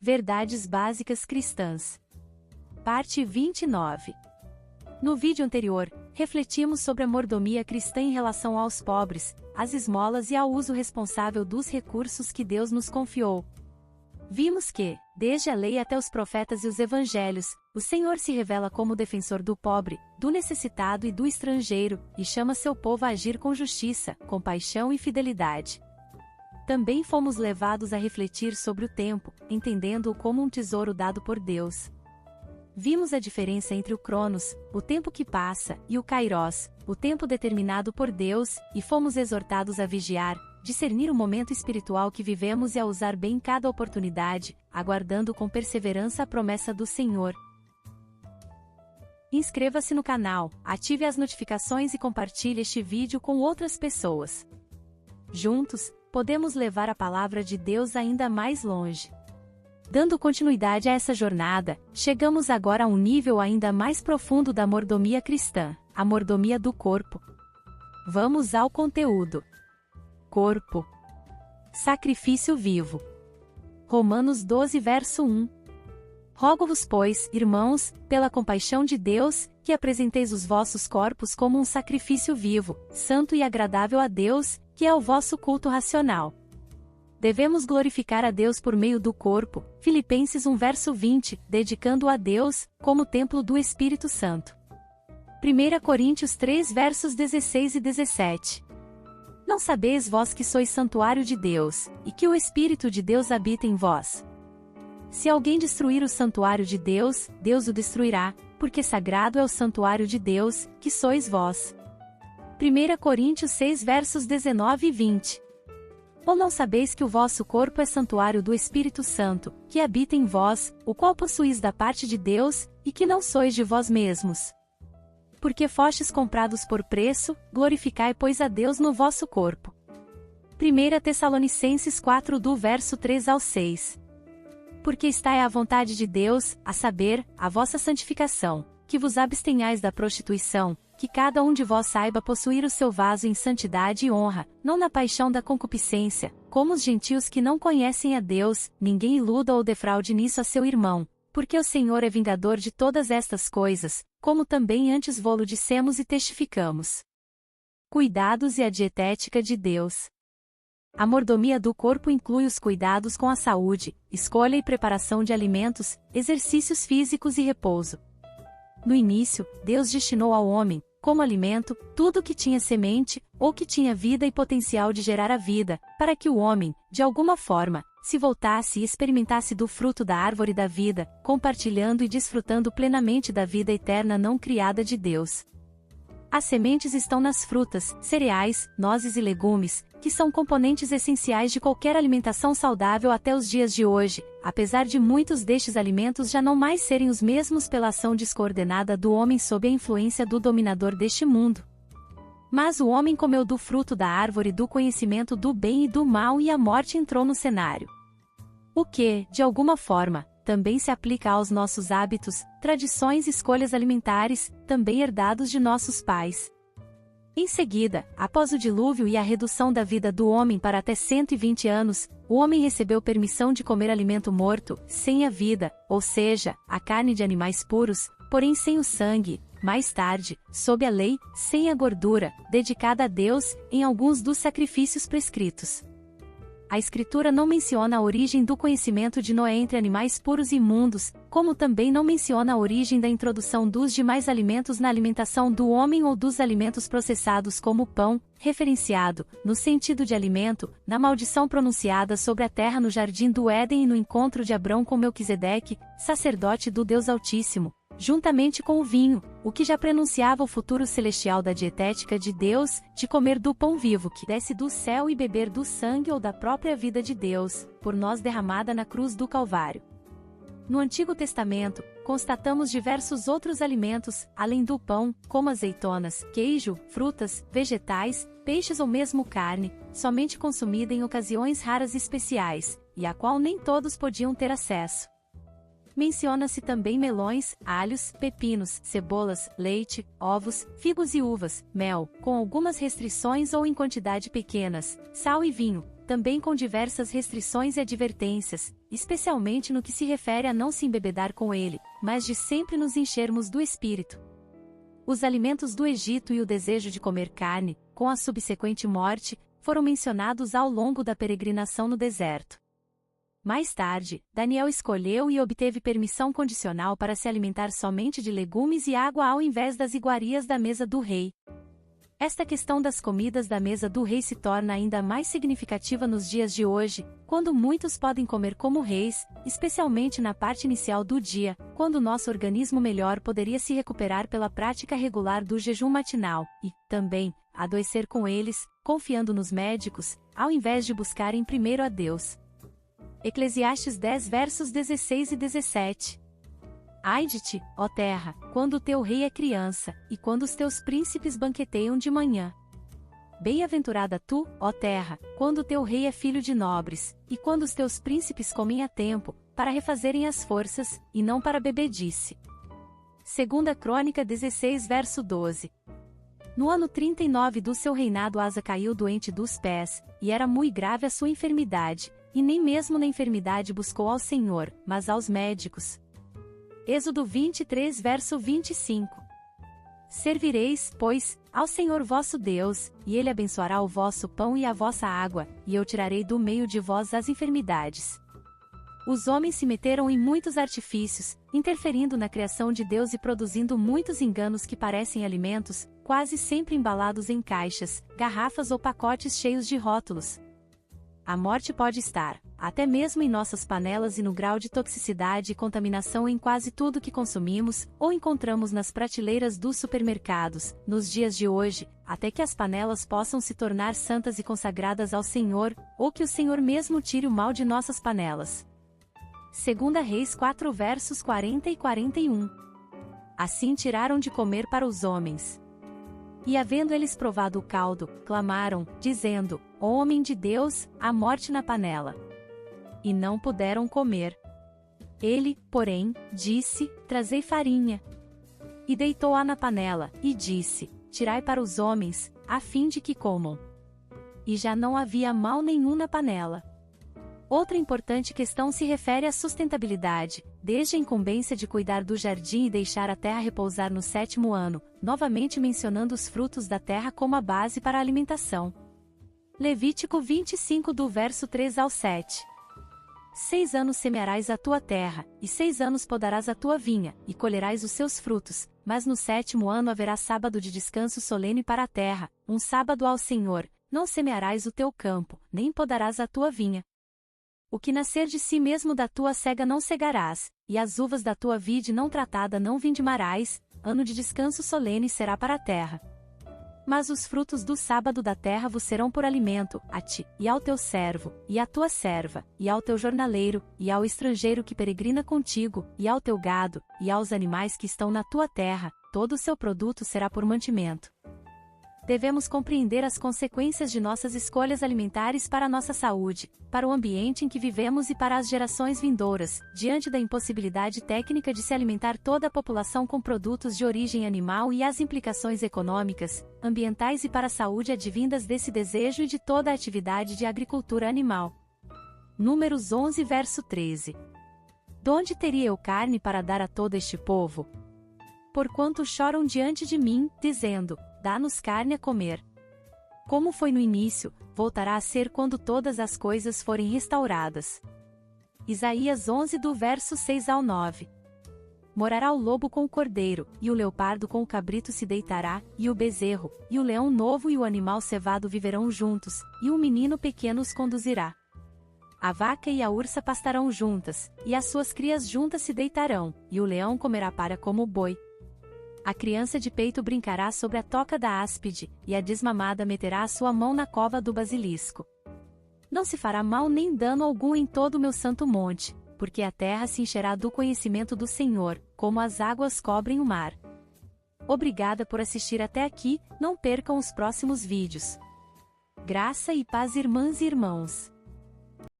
Verdades básicas cristãs. Parte 29. No vídeo anterior, refletimos sobre a mordomia cristã em relação aos pobres, às esmolas e ao uso responsável dos recursos que Deus nos confiou. Vimos que, desde a lei até os profetas e os evangelhos, o Senhor se revela como defensor do pobre, do necessitado e do estrangeiro, e chama seu povo a agir com justiça, compaixão e fidelidade. Também fomos levados a refletir sobre o tempo, entendendo-o como um tesouro dado por Deus. Vimos a diferença entre o Cronos, o tempo que passa, e o Kairos, o tempo determinado por Deus, e fomos exortados a vigiar, discernir o momento espiritual que vivemos e a usar bem cada oportunidade, aguardando com perseverança a promessa do Senhor. Inscreva-se no canal, ative as notificações e compartilhe este vídeo com outras pessoas. Juntos, podemos levar a palavra de Deus ainda mais longe. Dando continuidade a essa jornada, chegamos agora a um nível ainda mais profundo da mordomia cristã, a mordomia do corpo. Vamos ao conteúdo. Corpo. Sacrifício vivo. Romanos 12, verso 1. Rogo-vos, pois, irmãos, pela compaixão de Deus, que apresenteis os vossos corpos como um sacrifício vivo, santo e agradável a Deus, que é o vosso culto racional. Devemos glorificar a Deus por meio do corpo, Filipenses 1 verso 20, dedicando-o a Deus, como templo do Espírito Santo. 1 Coríntios 3 versos 16 e 17. Não sabeis vós que sois santuário de Deus, e que o Espírito de Deus habita em vós? Se alguém destruir o santuário de Deus, Deus o destruirá, porque sagrado é o santuário de Deus, que sois vós. 1 Coríntios 6 versos 19 e 20. Ou não sabeis que o vosso corpo é santuário do Espírito Santo, que habita em vós, o qual possuís da parte de Deus, e que não sois de vós mesmos? Porque fostes comprados por preço, glorificai pois a Deus no vosso corpo. 1 Tessalonicenses 4 do verso 3 ao 6. Porque está é a vontade de Deus, a saber, a vossa santificação, que vos abstenhais da prostituição, que cada um de vós saiba possuir o seu vaso em santidade e honra, não na paixão da concupiscência, como os gentios que não conhecem a Deus, ninguém iluda ou defraude nisso a seu irmão, porque o Senhor é vingador de todas estas coisas, como também antes vô-lo dissemos e testificamos. Cuidados e a dietética de Deus. A mordomia do corpo inclui os cuidados com a saúde, escolha e preparação de alimentos, exercícios físicos e repouso. No início, Deus destinou ao homem, como alimento, tudo que tinha semente, ou que tinha vida e potencial de gerar a vida, para que o homem, de alguma forma, se voltasse e experimentasse do fruto da árvore da vida, compartilhando e desfrutando plenamente da vida eterna não criada de Deus. As sementes estão nas frutas, cereais, nozes e legumes, que são componentes essenciais de qualquer alimentação saudável até os dias de hoje, apesar de muitos destes alimentos já não mais serem os mesmos pela ação descoordenada do homem sob a influência do dominador deste mundo. Mas o homem comeu do fruto da árvore do conhecimento do bem e do mal e a morte entrou no cenário. O que, de alguma forma, também se aplica aos nossos hábitos, tradições e escolhas alimentares, também herdados de nossos pais. Em seguida, após o dilúvio e a redução da vida do homem para até 120 anos, o homem recebeu permissão de comer alimento morto, sem a vida, ou seja, a carne de animais puros, porém sem o sangue, mais tarde, sob a lei, sem a gordura, dedicada a Deus, em alguns dos sacrifícios prescritos. A Escritura não menciona a origem do conhecimento de Noé entre animais puros e imundos, como também não menciona a origem da introdução dos demais alimentos na alimentação do homem ou dos alimentos processados como o pão, referenciado, no sentido de alimento, na maldição pronunciada sobre a terra no jardim do Éden e no encontro de Abrão com Melquisedeque, sacerdote do Deus Altíssimo, juntamente com o vinho, o que já prenunciava o futuro celestial da dietética de Deus, de comer do pão vivo que desce do céu e beber do sangue ou da própria vida de Deus, por nós derramada na cruz do Calvário. No Antigo Testamento, constatamos diversos outros alimentos, além do pão, como azeitonas, queijo, frutas, vegetais, peixes ou mesmo carne, somente consumida em ocasiões raras e especiais, e a qual nem todos podiam ter acesso. Menciona-se também melões, alhos, pepinos, cebolas, leite, ovos, figos e uvas, mel, com algumas restrições ou em quantidade pequenas, sal e vinho, também com diversas restrições e advertências, especialmente no que se refere a não se embebedar com ele, mas de sempre nos enchermos do Espírito. Os alimentos do Egito e o desejo de comer carne, com a subsequente morte, foram mencionados ao longo da peregrinação no deserto. Mais tarde, Daniel escolheu e obteve permissão condicional para se alimentar somente de legumes e água ao invés das iguarias da mesa do rei. Esta questão das comidas da mesa do rei se torna ainda mais significativa nos dias de hoje, quando muitos podem comer como reis, especialmente na parte inicial do dia, quando nosso organismo melhor poderia se recuperar pela prática regular do jejum matinal, e, também, adoecer com eles, confiando nos médicos, ao invés de buscarem primeiro a Deus. Eclesiastes 10 versos 16 e 17. Ai de ti, ó terra, quando o teu rei é criança, e quando os teus príncipes banqueteiam de manhã. Bem-aventurada tu, ó terra, quando o teu rei é filho de nobres, e quando os teus príncipes comem a tempo, para refazerem as forças, e não para bebedice. 2 Crônica 16 verso 12. No ano 39 do seu reinado Asa caiu doente dos pés, e era muito grave a sua enfermidade, e nem mesmo na enfermidade buscou ao Senhor, mas aos médicos. Êxodo 23 verso 25. Servireis, pois, ao Senhor vosso Deus, e Ele abençoará o vosso pão e a vossa água, e eu tirarei do meio de vós as enfermidades. Os homens se meteram em muitos artifícios, interferindo na criação de Deus e produzindo muitos enganos que parecem alimentos, quase sempre embalados em caixas, garrafas ou pacotes cheios de rótulos. A morte pode estar, até mesmo em nossas panelas e no grau de toxicidade e contaminação em quase tudo que consumimos, ou encontramos nas prateleiras dos supermercados, nos dias de hoje, até que as panelas possam se tornar santas e consagradas ao Senhor, ou que o Senhor mesmo tire o mal de nossas panelas. 2 Reis 4 versos 40 e 41. Assim tiraram de comer para os homens. E havendo eles provado o caldo, clamaram, dizendo, ó homem de Deus, há morte na panela. E não puderam comer. Ele, porém, disse, trazei farinha. E deitou-a na panela, e disse, tirai para os homens, a fim de que comam. E já não havia mal nenhum na panela. Outra importante questão se refere à sustentabilidade, desde a incumbência de cuidar do jardim e deixar a terra repousar no 7º ano, novamente mencionando os frutos da terra como a base para a alimentação. Levítico 25 do verso 3 ao 7. 6 anos semearás a tua terra, e 6 anos podarás a tua vinha, e colherás os seus frutos, mas no 7º ano haverá sábado de descanso solene para a terra, um sábado ao Senhor, não semearás o teu campo, nem podarás a tua vinha. O que nascer de si mesmo da tua cega não cegarás, e as uvas da tua vide não tratada não vindimarás, ano de descanso solene será para a terra. Mas os frutos do sábado da terra vos serão por alimento, a ti, e ao teu servo, e à tua serva, e ao teu jornaleiro, e ao estrangeiro que peregrina contigo, e ao teu gado, e aos animais que estão na tua terra, todo o seu produto será por mantimento. Devemos compreender as consequências de nossas escolhas alimentares para a nossa saúde, para o ambiente em que vivemos e para as gerações vindouras, diante da impossibilidade técnica de se alimentar toda a população com produtos de origem animal e as implicações econômicas, ambientais e para a saúde advindas desse desejo e de toda a atividade de agricultura animal. Números 11 verso 13. Donde teria eu carne para dar a todo este povo? Porquanto choram diante de mim, dizendo, dá-nos carne a comer. Como foi no início, voltará a ser quando todas as coisas forem restauradas. Isaías 11 do verso 6 ao 9. Morará o lobo com o cordeiro, e o leopardo com o cabrito se deitará, e o bezerro, e o leão novo e o animal cevado viverão juntos, e um menino pequeno os conduzirá. A vaca e a ursa pastarão juntas, e as suas crias juntas se deitarão, e o leão comerá palha como o boi. A criança de peito brincará sobre a toca da áspide, e a desmamada meterá a sua mão na cova do basilisco. Não se fará mal nem dano algum em todo o meu santo monte, porque a terra se encherá do conhecimento do Senhor, como as águas cobrem o mar. Obrigada por assistir até aqui, não percam os próximos vídeos. Graça e paz, irmãs e irmãos.